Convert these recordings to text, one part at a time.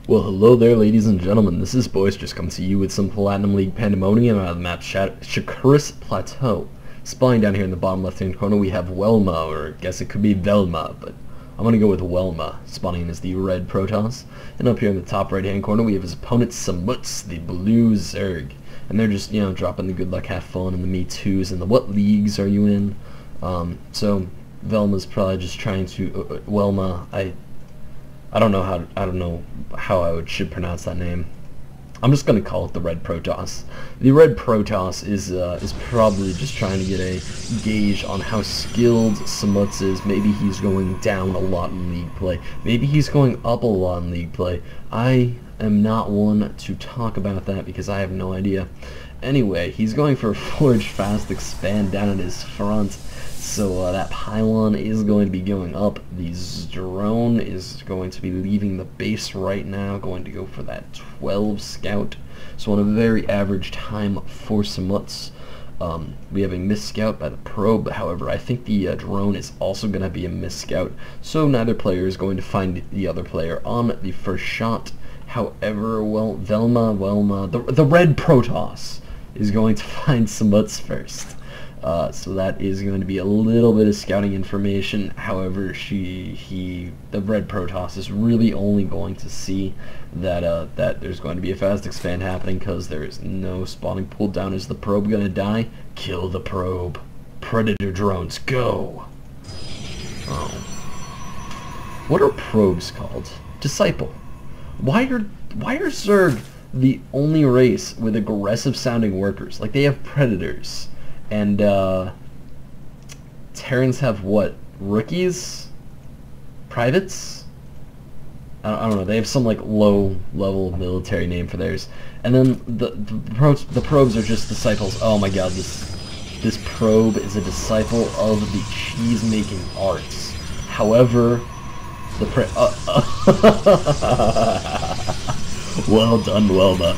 Well, hello there, ladies and gentlemen. This is Boisterous coming to you with some Platinum League Pandemonium out of the map Shakuris Plateau. Spawning down here in the bottom left-hand corner, we have weLMA, or I guess it could be weLMA, but I'm going to go with weLMA, spawning in as the red Protoss. And up here in the top right-hand corner, we have his opponent Samutz, the blue Zerg. And they're just, dropping the good luck, have fun, and the me toos, and the what leagues are you in? So weLMA's probably just trying to, weLMA, I don't know how I should pronounce that name. I'm just gonna call it the Red Protoss. The Red Protoss is probably just trying to get a gauge on how skilled Samutz is. Maybe he's going down a lot in league play. Maybe he's going up a lot in league play. I am not one to talk about that because I have no idea. Anyway, he's going for a Forge Fast Expand down at his front. So that pylon is going to be going up. The drone is going to be leaving the base right now, going to go for that 12 scout. So on a very average time for Samutz. We have a miss scout by the probe. However, I think the drone is also going to be a miss scout. So neither player is going to find the other player on the first shot. However, well, weLMA, the Red Protoss is going to find Samutz first. So that is going to be a little bit of scouting information. However, the Red Protoss is really only going to see that that there's going to be a fast expand happening because there is no spawning pool down. Is the probe going to die? Kill the probe. Predator drones, go! Oh. What are probes called? Disciple. Why are Zerg the only race with aggressive sounding workers? Like, they have predators. And Terrans have what? Rookies? Privates? I don't know. They have some like low level military name for theirs. And then the probes are just disciples. Oh my god, this probe is a disciple of the cheese making arts. However, the well done, weLMA.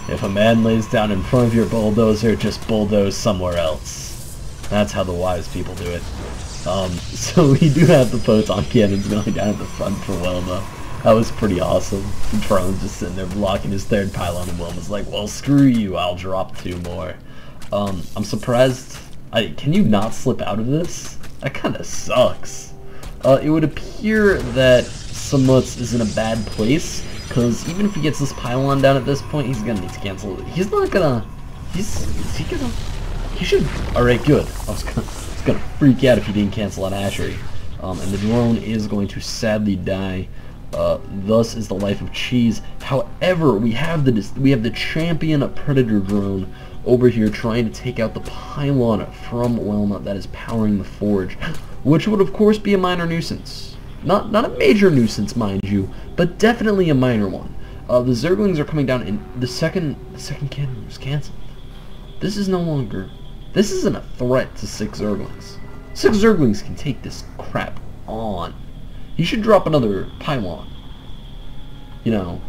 If a man lays down in front of your bulldozer, just bulldoze somewhere else. That's how the wise people do it. So we do have the photon cannons going down at the front for weLMA. That was pretty awesome. The drone's just sitting there blocking his third pylon, and weLMA's like, well, screw you, I'll drop 2 more. I'm surprised. Can you not slip out of this? That kind of sucks. It would appear that Samutz is in a bad place, because even if he gets this pylon down at this point, he's gonna need to cancel it. He's not gonna. He should. Alright, good. I was gonna freak out if he didn't cancel on Ashery. And the drone is going to sadly die. Thus is the life of cheese. However, we have the champion Predator drone over here trying to take out the pylon from weLMA that is powering the forge, which would of course be a minor nuisance. Not a major nuisance, mind you, but definitely a minor one. The Zerglings are coming down, and the second cannon was cancelled. This is no longer. This isn't a threat to 6 Zerglings. 6 Zerglings can take this crap on. You should drop another pylon.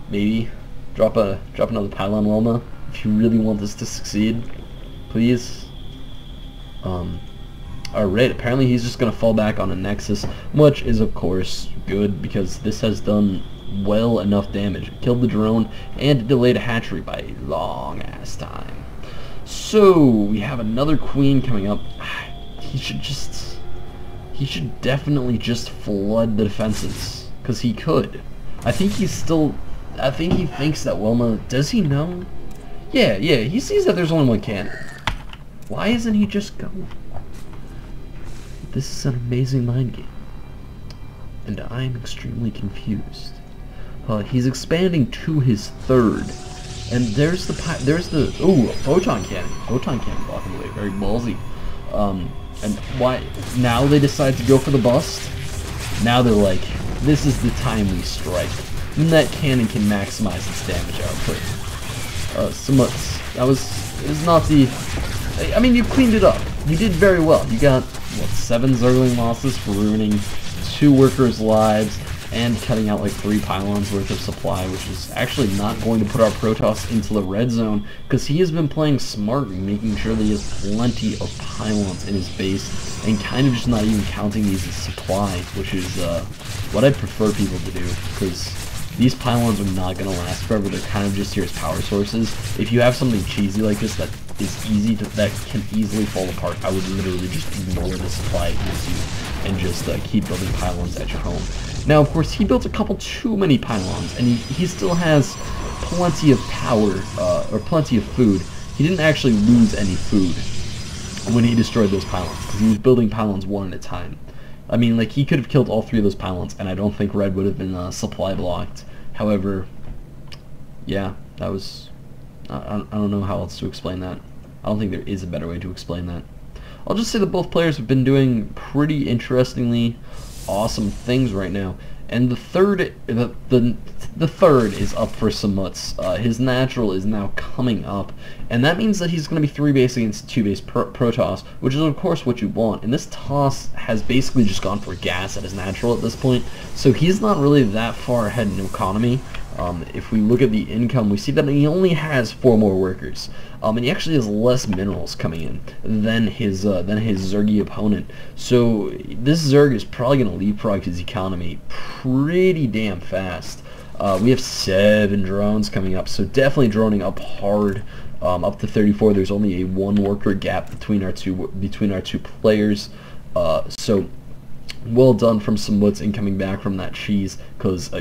Maybe drop another pylon, weLMA, if you really want this to succeed, please. Alright, apparently he's just going to fall back on a Nexus, which is of course good because this has done well enough damage. It killed the drone and delayed a hatchery by a long ass time. So we have another queen coming up. He should definitely just flood the defenses, because he could. I think he thinks that weLMA, does he know? Yeah, he sees that there's only 1 cannon. Why isn't he just going? This is an amazing mind game, and I'm extremely confused. He's expanding to his 3rd, and there's the photon cannon blocking away, very ballsy. And why now they decide to go for the bust? Now they're like, this is the time we strike, and that cannon can maximize its damage output. Samutz, is not the. I mean, you cleaned it up. You did very well. You got, what, 7 Zergling losses for ruining 2 workers' lives and cutting out like 3 pylons worth of supply, which is actually not going to put our Protoss into the red zone, because he has been playing smart and making sure that he has plenty of pylons in his base, and kind of just not even counting these as supply, which is what I'd prefer people to do, because these pylons are not going to last forever. They're kind of just here as power sources. If you have something cheesy like this that can easily fall apart, I would literally just ignore the supply it gives you and just keep building pylons at your home. Now, of course, he built a couple too many pylons, and he still has plenty of power, or plenty of food. He didn't actually lose any food when he destroyed those pylons, because he was building pylons one at a time. I mean, like, he could have killed all 3 of those pylons, and I don't think red would have been supply blocked. However, yeah, that was... I don't know how else to explain that. I don't think there is a better way to explain that. I'll just say that both players have been doing pretty interestingly awesome things right now. And the third is up for Samutz. His natural is now coming up, and that means that he's going to be 3 base against 2 base Protoss, which is of course what you want. And this Toss has basically just gone for gas at his natural at this point, so he's not really that far ahead in economy. If we look at the income, we see that he only has 4 more workers, and he actually has less minerals coming in than his Zergy opponent. So this Zerg is probably going to leapfrog his economy pretty damn fast. We have 7 drones coming up, so definitely droning up hard. Up to 34. There's only a 1 worker gap between our two players. So well done from Samutz in coming back from that cheese, because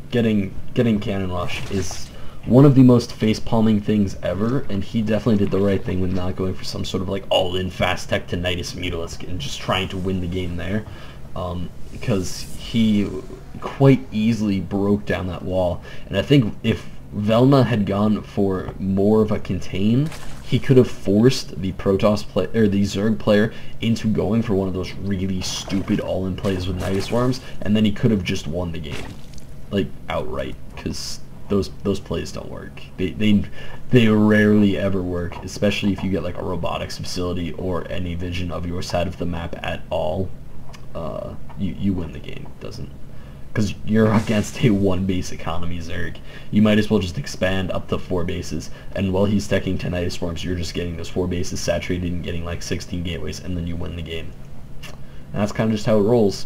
getting cannon rush is one of the most face-palming things ever, and he definitely did the right thing with not going for some sort of like all-in fast tech Tinnitus Mutalisk and just trying to win the game there, because he quite easily broke down that wall. And I think if weLMA had gone for more of a contain, he could have forced the Protoss player, or the Zerg player, into going for one of those really stupid all-in plays with Nidus Swarms, and then he could have just won the game, like outright, because those plays don't work. They rarely ever work, especially if you get like a robotics facility or any vision of your side of the map at all. You win the game. It doesn't. Because you're against a 1 base economy Zerg. You might as well just expand up to 4 bases, and while he's teching Tinnitus Swarms, you're just getting those 4 bases saturated and getting like 16 gateways, and then you win the game. And that's kind of just how it rolls.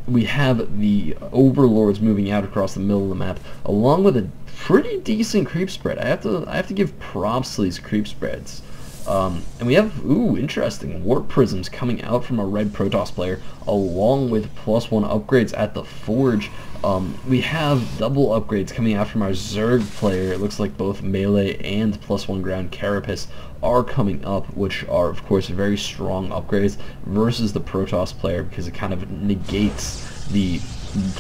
We have the Overlords moving out across the middle of the map, along with a pretty decent creep spread. I have to give props to these creep spreads. And we have, interesting, Warp Prisms coming out from a red Protoss player, along with +1 upgrades at the Forge. We have double upgrades coming out from our Zerg player. It looks like both melee and +1 ground Carapace are coming up, which are, of course, very strong upgrades versus the Protoss player, because it kind of negates the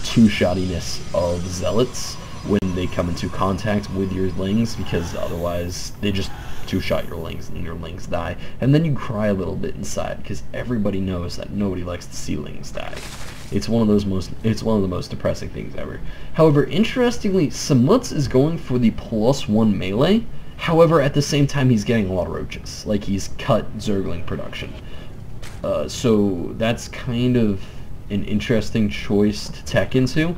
two-shottiness of Zealots when they come into contact with your Lings, because otherwise they just two-shot your Lings and your Lings die, and then you cry a little bit inside, because everybody knows that nobody likes to see Lings die. It's one of the most depressing things ever. However, interestingly, Samutz is going for the +1 melee. However, at the same time, he's getting a lot of roaches. Like, he's cut Zergling production. So that's kind of an interesting choice to tech into.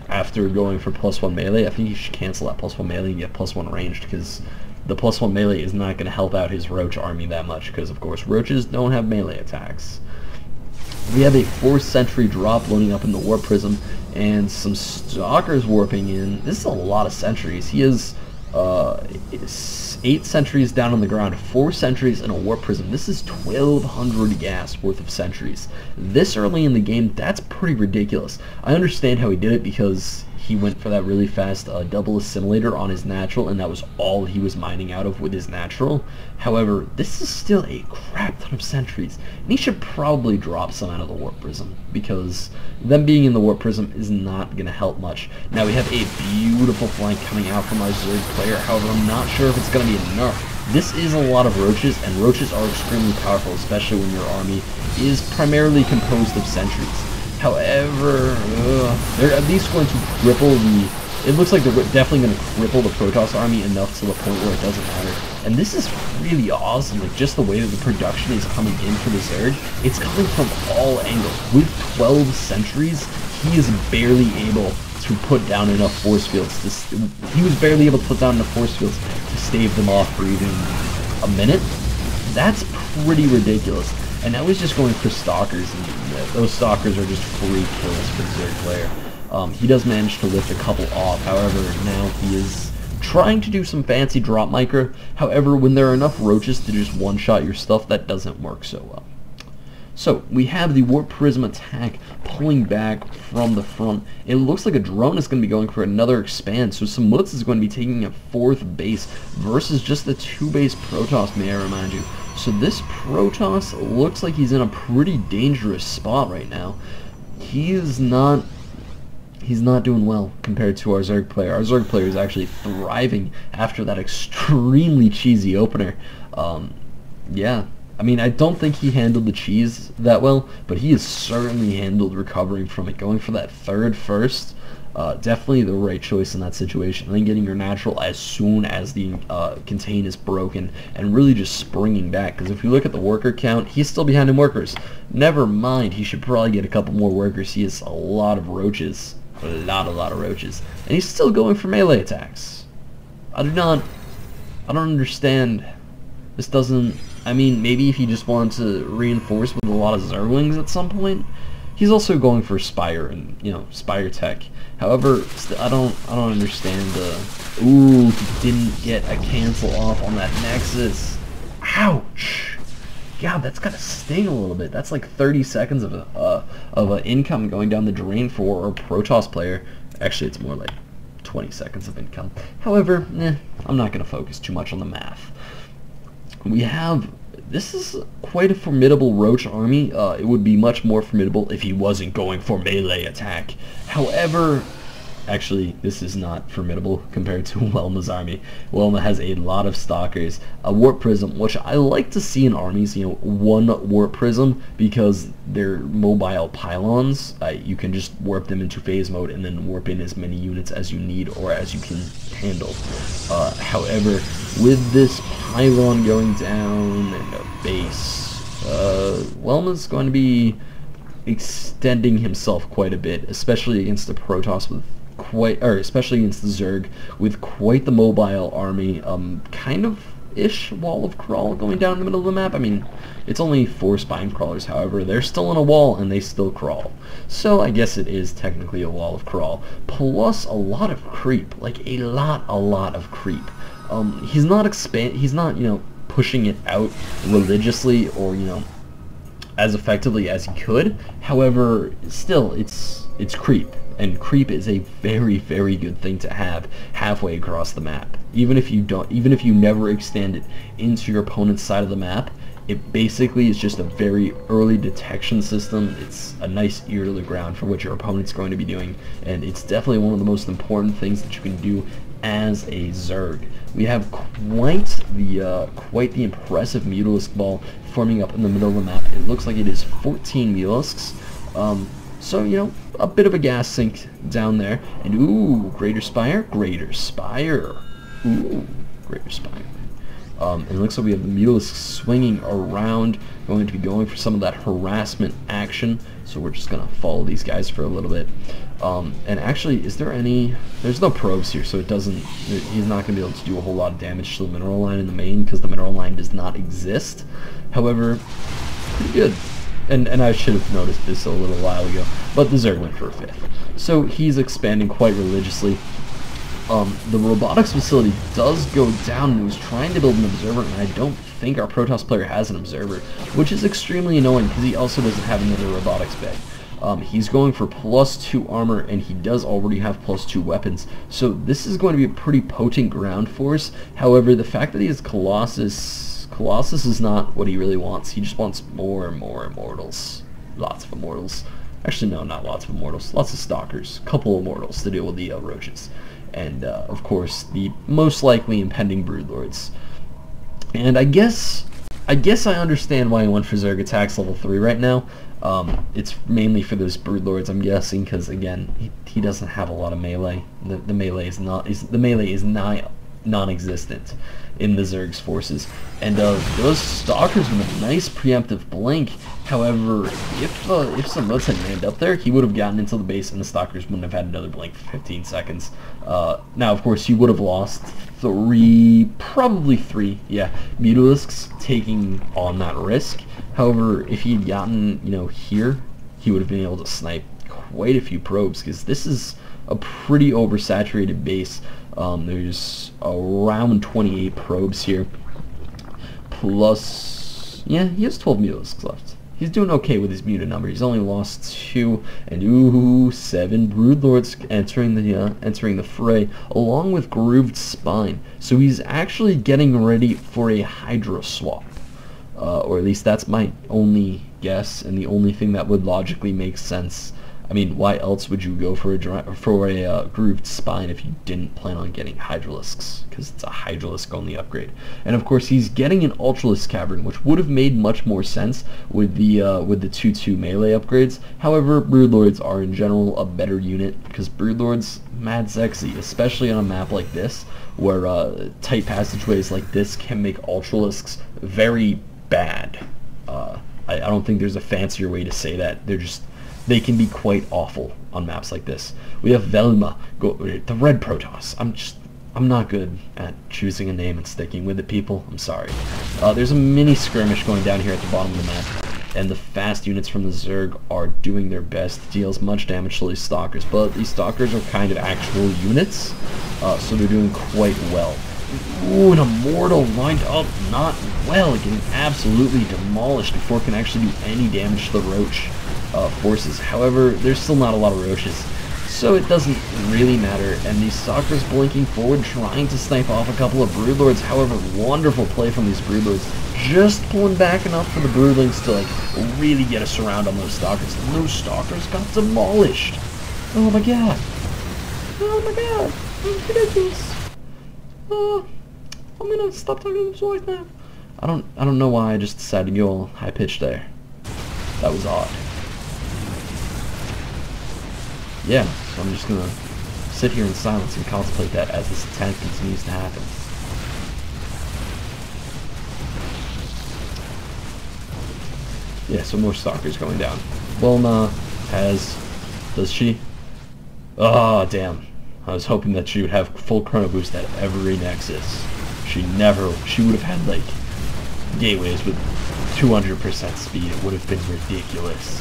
After going for +1 melee, I think he should cancel that +1 melee and get +1 ranged, because the +1 melee is not going to help out his roach army that much, because of course roaches don't have melee attacks. We have a 4th Sentry drop loading up in the Warp Prism, and some Stalkers warping in. This is a lot of sentries. He has 8 sentries down on the ground, 4 sentries, and a Warp Prism. This is 1,200 gas worth of sentries. This early in the game, that's pretty ridiculous. I understand how he did it, because he went for that really fast double assimilator on his natural, and that was all he was mining out of with his natural. However, this is still a crap ton of sentries, and he should probably drop some out of the Warp Prism, because them being in the Warp Prism is not going to help much. Now we have a beautiful flank coming out from our Zerg player. However, I'm not sure if it's going to be enough. This is a lot of roaches, and roaches are extremely powerful, especially when your army is primarily composed of sentries. However, they're at least going to cripple the... It looks like they're definitely going to cripple the Protoss army enough to the point where it doesn't matter. And this is really awesome, like just the way that the production is coming in for the Zerg. It's coming from all angles. With 12 sentries, he is barely able to put down enough force fields to... He was barely able to put down enough force fields to stave them off for even a minute. That's pretty ridiculous. And now he's just going for Stalkers, and those Stalkers are just free kills for the Zerg player. He does manage to lift a couple off. However, now he is trying to do some fancy drop micro. However, when there are enough roaches to just one-shot your stuff, that doesn't work so well. So, we have the Warp Prism attack pulling back from the front. It looks like a drone is going to be going for another expand, so Samutz is going to be taking a 4th base versus just the 2 base Protoss, may I remind you. So this Protoss looks like he's in a pretty dangerous spot right now. He's not doing well compared to our Zerg player. Our Zerg player is actually thriving after that extremely cheesy opener. Yeah. I mean, I don't think he handled the cheese that well, but he has certainly handled recovering from it. Going for that 3rd first, definitely the right choice in that situation. And then getting your natural as soon as the contain is broken, and really just springing back. Because if you look at the worker count, he's still behind in workers. Never mind, he should probably get a couple more workers. He has a lot of roaches. A lot of roaches. And he's still going for melee attacks. I don't understand. This doesn't... I mean, maybe if he just wanted to reinforce with a lot of Zerglings at some point. He's also going for Spire and, you know, Spire tech. However, I don't understand the... Ooh, he didn't get a cancel off on that Nexus. Ouch! God, that's gotta sting a little bit. That's like 30 seconds of a income going down the drain for a Protoss player. Actually, it's more like 20 seconds of income. However, I'm not gonna focus too much on the math. We have... This is quite a formidable Roach army. It would be much more formidable if he wasn't going for melee attack. However, actually, this is not formidable compared to weLMA's army. weLMA has a lot of Stalkers, a Warp Prism, which I like to see in armies, you know, 1 Warp Prism, because they're mobile pylons. You can just warp them into phase mode and then warp in as many units as you need or as you can handle. However, with this pylon going down and a base, weLMA's going to be extending himself quite a bit, especially against the Protoss with especially against the Zerg with quite the mobile army. Kind of ish wall of crawl going down the middle of the map. I mean, it's only 4 spine crawlers, however, they're still in a wall and they still crawl. So I guess it is technically a wall of crawl. Plus a lot of creep, like a lot of creep. He's not, you know, pushing it out religiously or, you know, as effectively as he could. However, still, it's creep. And creep is a very good thing to have halfway across the map. Even if you never extend it into your opponent's side of the map, it basically is just a very early detection system. It's a nice ear to the ground for what your opponent's going to be doing, and it's definitely one of the most important things that you can do as a Zerg. We have quite the impressive Mutalisk ball forming up in the middle of the map. It looks like it is 14 Mutalisks. So, you know, a bit of a gas sink down there. And, ooh, Greater Spire. Ooh, Greater Spire. And it looks like we have the Mutalisk swinging around, going to be going for some of that harassment action. So we're just going to follow these guys for a little bit. And actually, there's no probes here, so he's not going to be able to do a whole lot of damage to the mineral line in the main, because the mineral line does not exist. However, pretty good. And I should have noticed this a little while ago, but the Zerg went for a 5th. So he's expanding quite religiously. The robotics facility does go down, and he was trying to build an observer, and I don't think our Protoss player has an observer, which is extremely annoying because he also doesn't have another robotics bay. He's going for +2 armor, and he does already have +2 weapons, so this is going to be a pretty potent ground force. However, the fact that he has Colossus is not what he really wants. He just wants more Immortals. Lots of Immortals. Actually, no, not lots of Immortals. Lots of Stalkers. Couple Immortals to deal with the Roaches. And, of course, the most likely impending Broodlords. And I guess I understand why he went for Zerg attacks level 3 right now. It's mainly for those Broodlords, I'm guessing, because, again, he doesn't have a lot of melee. The melee is non-existent in the Zerg's forces, and those Stalkers with a nice preemptive blink. However, if Samutz had manned up there, he would have gotten into the base, and the Stalkers wouldn't have had another blink for 15 seconds. Now, of course, you would have lost probably three, Mutalisks taking on that risk. However, if he'd gotten, here, he would have been able to snipe quite a few probes, because this is a pretty oversaturated base. There's around 28 probes here. Plus, yeah, he has 12 mutalisks left. He's doing okay with his mutant number. He's only lost 2, and ooh, 7 broodlords entering the fray, along with grooved spine. So he's actually getting ready for a Hydra swap, or at least that's my only guess, and the only thing that would logically make sense. I mean, why else would you go for a grooved spine if you didn't plan on getting Hydralisks? Because it's a Hydralisk only upgrade. And of course, he's getting an Ultralisk Cavern, which would have made much more sense with the 2/2 melee upgrades. However, Broodlords are in general a better unit, because Broodlords mad sexy, especially on a map like this, where tight passageways like this can make Ultralisks very bad. I don't think there's a fancier way to say that. They can be quite awful on maps like this. We have weLMA, the red Protoss. I'm not good at choosing a name and sticking with it, people. I'm sorry. There's a mini skirmish going down here at the bottom of the map, and the fast units from the Zerg are doing their best to deal as much damage to these Stalkers, but these Stalkers are kind of actual units, so they're doing quite well. Ooh, an Immortal lined up not well, getting absolutely demolished before it can actually do any damage to the Roach forces. However, there's still not a lot of Roaches, so it doesn't really matter, and these Stalkers blinking forward, trying to snipe off a couple of Broodlords. However, wonderful play from these Broodlords, just pulling back enough for the Broodlings to really get a surround on those Stalkers, and those Stalkers got demolished. Oh my god. Oh my god. I'm ridiculous. I'm gonna stop talking to like that. I don't know why I just decided to go all high pitched there. That was odd. Yeah, so I'm just gonna sit here in silence and contemplate that as this attack continues to happen. Yeah, so more Stalkers going down. weLMA does she? Oh, damn. I was hoping that she would have full chrono boost at every Nexus. She would have had gateways with 200% speed. It would have been ridiculous.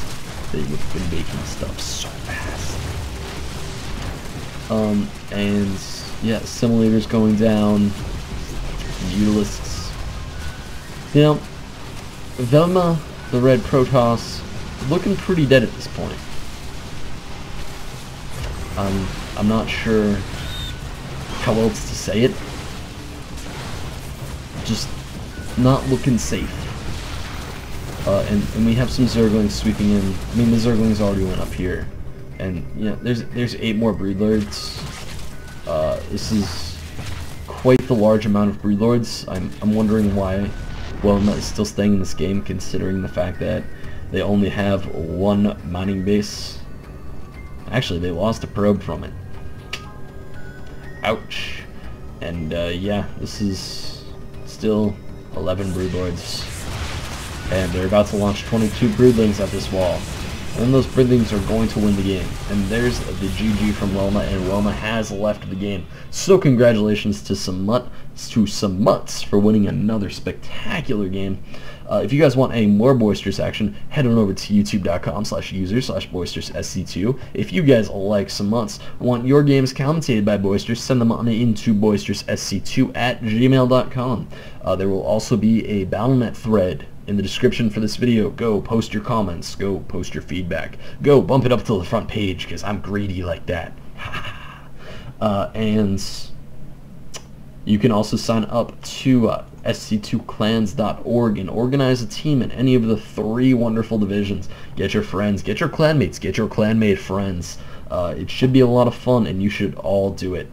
They would have been making stuff so fast. And yeah, simulators going down, mutalisks. You know, weLMA, the red Protoss, looking pretty dead at this point. I'm not sure how else to say it. Just not looking safe. And we have some Zerglings sweeping in. I mean, the Zerglings already went up here. And, you know, there's 8 more Broodlords. This is quite the large amount of Broodlords. I'm wondering why weLMA is still staying in this game, considering the fact that they only have 1 mining base. Actually, they lost a probe from it. Ouch. And, yeah, this is still 11 Broodlords. And they're about to launch 22 Broodlings at this wall. And those Broodlings are going to win the game. And there's the GG from weLMA, and weLMA has left the game. So congratulations to Samutz for winning another spectacular game. If you guys want any more Boisterous action, head on over to youtube.com/user/boisteroussc2. If you guys like Samutz, want your games commentated by Boisterous, send them on into boisteroussc2@gmail.com. There will also be a Battle.net thread in the description for this video. Go post your comments, go post your feedback, go bump it up to the front page, because I'm greedy like that. And you can also sign up to sc2clans.org and organize a team in any of the 3 wonderful divisions. Get your friends, get your clanmates, get your clanmate friends. It should be a lot of fun, and you should all do it.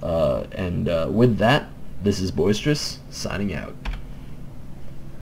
With that, this is Boisterous, signing out.